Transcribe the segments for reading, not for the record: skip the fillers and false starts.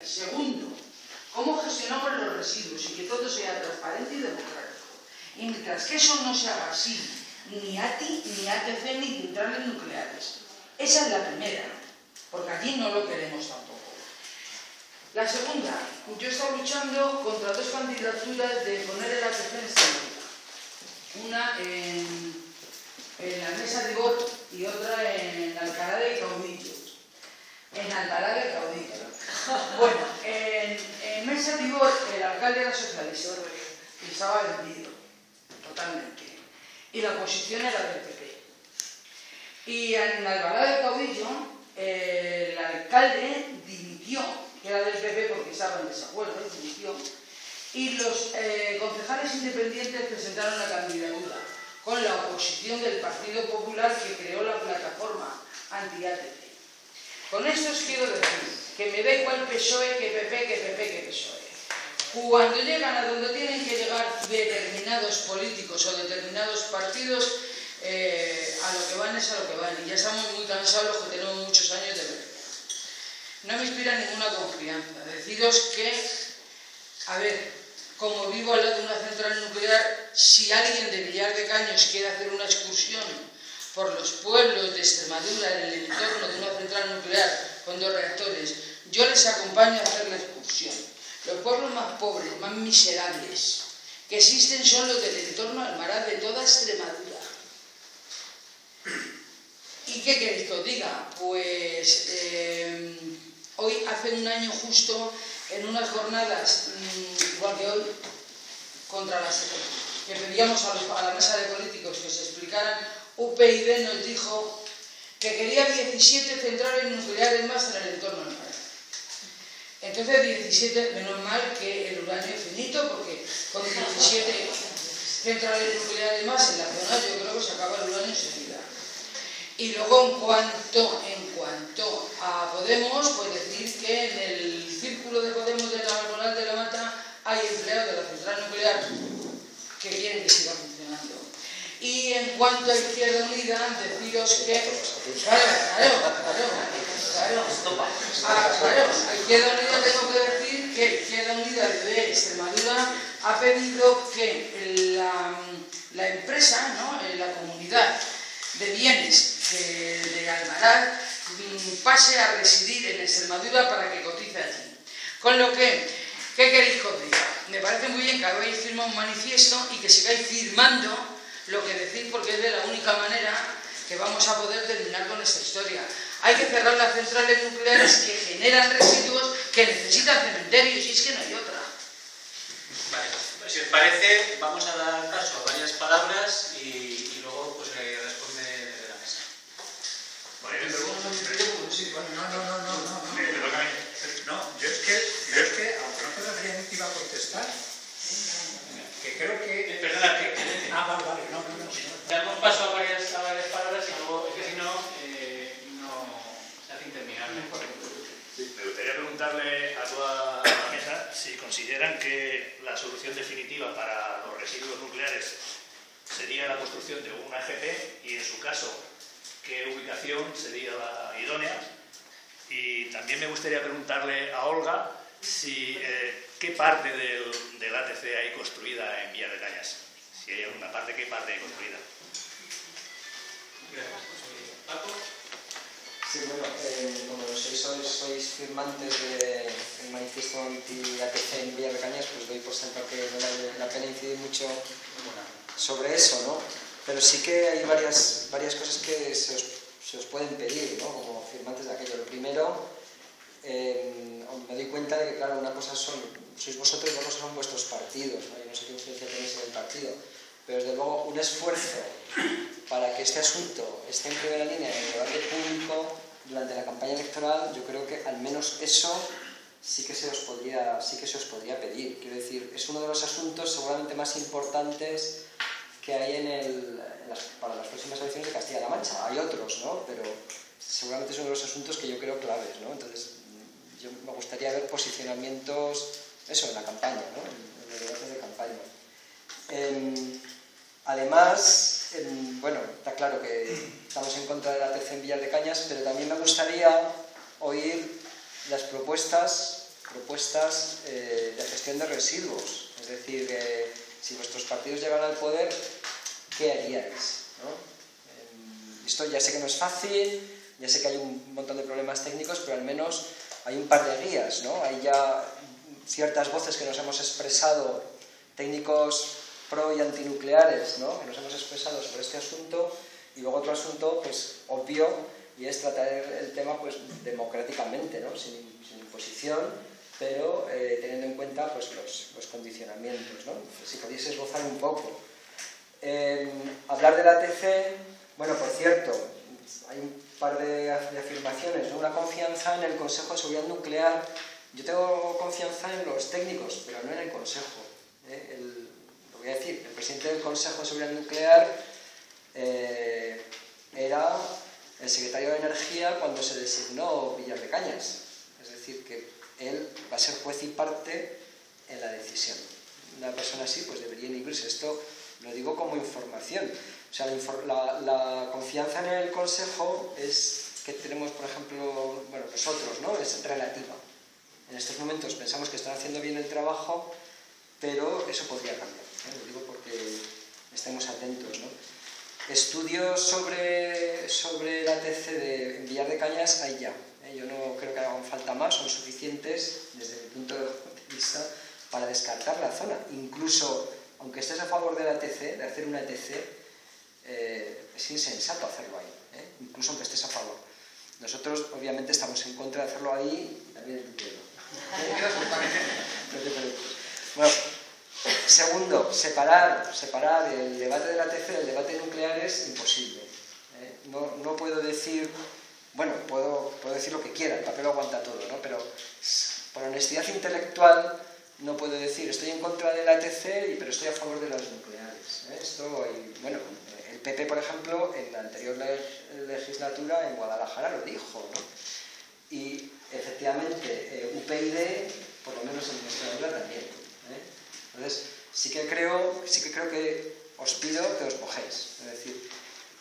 Segundo, cómo gestionamos los residuos y que todo sea transparente y democrático. Y mientras que eso no se haga así, ni ATI, ni ATC, ni centrales nucleares. Esa es la primera, porque allí no lo queremos tampoco. La segunda, yo he estado luchando contra dos candidaturas de poner el ATC en Extremadura. Una en la mesa de Bot y otra en Alcalá de Caudillo. En Alcalá de Caudillo. Bueno, en Mesa de Bot el alcalde era socialista y estaba vendido, totalmente. Y la oposición era del PP. Y en Alcalá de Caudillo el alcalde dimitió, que era del PP porque estaba en desacuerdo, dimitió, y los concejales independientes presentaron la candidatura con la oposición del Partido Popular que creó la plataforma anti-ATC. Con esto os quiero decir que me da igual PSOE que PP, que PP, que PSOE. Cuando llegan a donde tienen que llegar determinados políticos o determinados partidos, a lo que van es a lo que van. Y ya estamos muy cansados los que tenemos muchos años de ver. No me inspira ninguna confianza. Deciros que, a ver, como vivo al lado de una central nuclear, si alguien de Villar de Caños quiere hacer una excursión por los pueblos de Extremadura en el entorno de una central nuclear con 2 reactores, yo les acompaño a hacer la excursión. Los pueblos más pobres, más miserables que existen son los del entorno Almaraz de toda Extremadura. ¿Y qué queréis que os diga? Pues hoy hace un año justo, en unas jornadas, igual que hoy, contra las que pedíamos a la mesa de políticos que se explicaran, UPyD nos dijo que quería 17 centrales nucleares más en el entorno del mar. Entonces 17, menos mal que el uranio es finito, porque con 17 centrales nucleares más en la zona yo creo que se acaba el uranio enseguida. Y luego en cuanto a Podemos, pues decir que en el círculo de Podemos de la Arbonal de la Mata hay empleados de la central nuclear que quieren que siga funcionando. Y en cuanto a Izquierda Unida, deciros que... Claro, a Izquierda Unida tengo que decir que Izquierda Unida de Extremadura ha pedido que la empresa, ¿no?, la comunidad de bienes de Almaraz pase a residir en Extremadura para que cotice allí. Con lo que, ¿qué queréis que os diga? Me parece muy bien que habéis firmado un manifiesto y que sigáis firmando lo que decís, porque es de la única manera que vamos a poder terminar con esta historia. Hay que cerrar las centrales nucleares que generan residuos que necesitan cementerios, y es que no hay otra. Vale, pues si os parece, vamos a dar paso a varias palabras y luego pues le responde desde la mesa. Vale, no, yo es que, aunque no te refería, iba a contestar, que creo que... Perdona, vale, no. Damos paso a varias palabras y luego, es que si no, no se hace interminable. Sí, me gustaría preguntarle a toda la mesa si consideran que la solución definitiva para los residuos nucleares sería la construcción de una AGP y, en su caso, qué ubicación sería la idónea. Y también me gustaría preguntarle a Olga si qué parte del ATC hay construida en Villar de Cañas. Si hay alguna parte, ¿qué parte hay construida? Paco. Sí, bueno, como sois firmantes del manifiesto anti-ATC en Villar de Cañas, pues doy por sentado que no vale la pena incidir mucho sobre eso, ¿no? Pero sí que hay varias cosas que se os pueden pedir, ¿no?, como firmantes de aquello. Lo primero, me doy cuenta de que, claro, una cosa sois vosotros y otra cosa son vuestros partidos, ¿no? Yo no sé qué influencia tenéis en el partido, pero desde luego un esfuerzo para que este asunto esté en primera línea en el debate público durante la campaña electoral, yo creo que al menos eso sí que se os podría pedir. Quiero decir, es uno de los asuntos seguramente más importantes que hay para las próximas elecciones de Castilla-La Mancha. Hay otros, ¿no?, pero seguramente es uno de los asuntos que yo creo claves, ¿no? Entonces, yo me gustaría ver posicionamientos, eso, en la campaña, ¿no?, en los debates de campaña. Además, bueno, está claro que estamos en contra de la ATC en Villar de Cañas, pero también me gustaría oír las propuestas propuestas de gestión de residuos. Es decir, si vuestros partidos llegan al poder, ¿qué haríais? ¿No? Esto ya sé que no es fácil, ya sé que hay un montón de problemas técnicos, pero al menos hay un par de guías, ¿no? Hay ya ciertas voces que nos hemos expresado, técnicos pro y antinucleares, ¿no? Que nos hemos expresado sobre este asunto, y luego otro asunto, pues, obvio, y es tratar el tema, pues, democráticamente, ¿no? Sin imposición, pero teniendo en cuenta, pues, los condicionamientos, ¿no? Si podéis esbozar un poco. Hablar del ATC, bueno, por cierto, hay un par de afirmaciones, ¿no? Una confianza en el Consejo de Seguridad Nuclear. Yo tengo confianza en los técnicos, pero no en el Consejo. Lo voy a decir, el presidente del Consejo de Seguridad Nuclear era el secretario de Energía cuando se designó Villar de Cañas. Es decir, que él va a ser juez y parte en la decisión. Una persona así pues debería inhibirse. Esto lo digo como información. O sea, la confianza en el Consejo es que tenemos, por ejemplo, bueno, nosotros, ¿no? Es relativa. En estos momentos pensamos que están haciendo bien el trabajo, pero eso podría cambiar. Lo digo porque estemos atentos, ¿no? Estudios sobre el ATC de Villar de Cañas hay ya. Yo no creo que hagan falta más, son suficientes desde mi punto de vista para descartar la zona. Incluso, aunque estés a favor del ATC, de hacer un ATC, es insensato hacerlo ahí, incluso aunque estés a favor. Nosotros, obviamente, estamos en contra de hacerlo ahí, y también en tu pueblo. No te preocupes. Bueno, segundo, separar el debate del ATC del debate nuclear es imposible. No puedo decir, bueno, puedo decir lo que quiera, el papel aguanta todo, ¿no? Pero por honestidad intelectual no puedo decir estoy en contra del ATC, pero estoy a favor de las nucleares. Bueno, el PP, por ejemplo, en la anterior legislatura en Guadalajara lo dijo, ¿no? Y efectivamente UPyD, por lo menos en Extremadura también. Entonces, sí que creo que os pido que os mojéis. Es decir,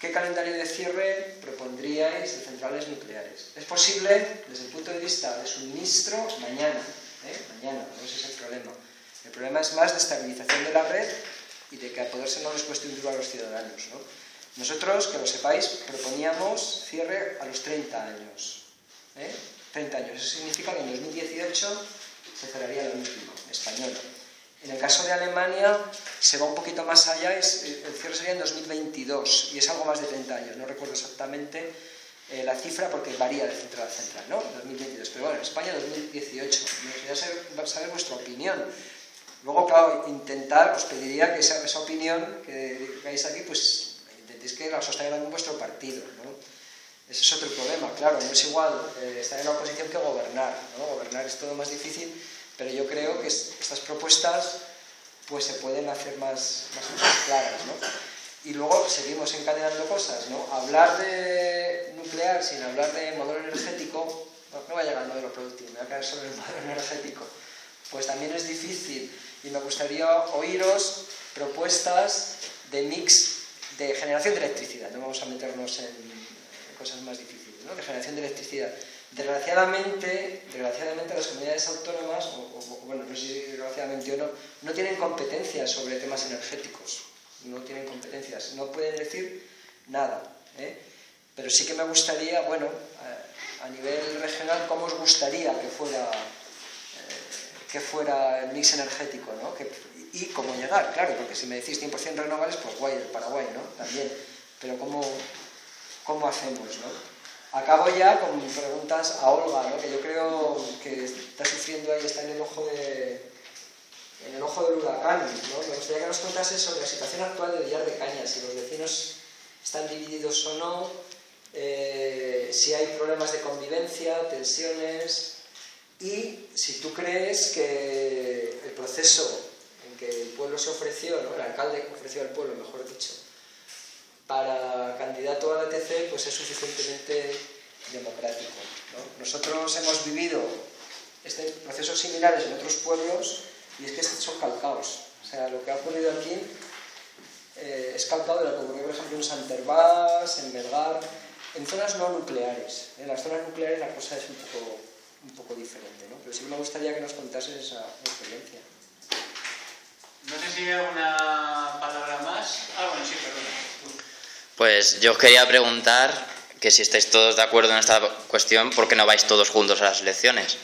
¿qué calendario de cierre propondríais de centrales nucleares? Es posible, desde el punto de vista de suministro, mañana. Mañana, no ese es el problema. El problema es más de estabilización de la red y de que a poderse no les cueste un duro a los ciudadanos, ¿no? Nosotros, que lo sepáis, proponíamos cierre a los 30 años. 30 años. Eso significa que en 2018 se cerraría la última, española. En el caso de Alemania se va un poquito más allá, el cierre sería en 2022 y es algo más de 30 años, no recuerdo exactamente la cifra porque varía de central a central, ¿no? 2022, pero bueno, en España 2018. Me gustaría saber vuestra opinión. Luego, claro, os pediría que esa opinión que digáis aquí, pues intentéis que la sostengan en vuestro partido, ¿no? Ese es otro problema, claro, no es igual estar en la oposición que gobernar, ¿no? Gobernar es todo más difícil, pero yo creo que estas propuestas pues se pueden hacer más claras, ¿no? Y luego seguimos encadenando cosas, ¿no? Hablar de nuclear sin hablar de modelo energético, no va a llegar al modelo productivo, me va a quedar solo el modelo energético, pues también es difícil y me gustaría oíros propuestas de mix de generación de electricidad, no vamos a meternos en cosas más difíciles, ¿no? De generación de electricidad. Desgraciadamente las comunidades autónomas, bueno, no sé si desgraciadamente o no, no tienen competencias sobre temas energéticos. No tienen competencias, no pueden decir nada. Pero sí que me gustaría, bueno, a nivel regional, ¿cómo os gustaría que fuera el mix energético, ¿no? Y cómo llegar, claro, porque si me decís 100% renovables, pues guay, el Paraguay, ¿no? También. Pero ¿cómo hacemos, no? Acabo ya con preguntas a Olga, ¿no? Que yo creo que está sufriendo ahí, está en el ojo del huracán, ¿no? Me gustaría que nos contase sobre la situación actual de Villar de Cañas, si los vecinos están divididos o no, si hay problemas de convivencia, tensiones, y si tú crees que el proceso en que el pueblo se ofreció, ¿no? El alcalde ofreció al pueblo, mejor dicho, para candidato al ATC, pues es suficientemente democrático, ¿no? Nosotros hemos vivido procesos similares en otros pueblos y es que son calcaos. O sea, lo que ha ocurrido aquí es calcado de lo que ocurrió, por ejemplo, en Sant Hervás, en Melgar, en zonas no nucleares. En las zonas nucleares la cosa es un poco un poco diferente, ¿no? Pero sí que me gustaría que nos contases esa experiencia. No sé si hay alguna palabra más. Bueno, sí, perdona. Pues yo os quería preguntar que si estáis todos de acuerdo en esta cuestión, ¿por qué no vais todos juntos a las elecciones?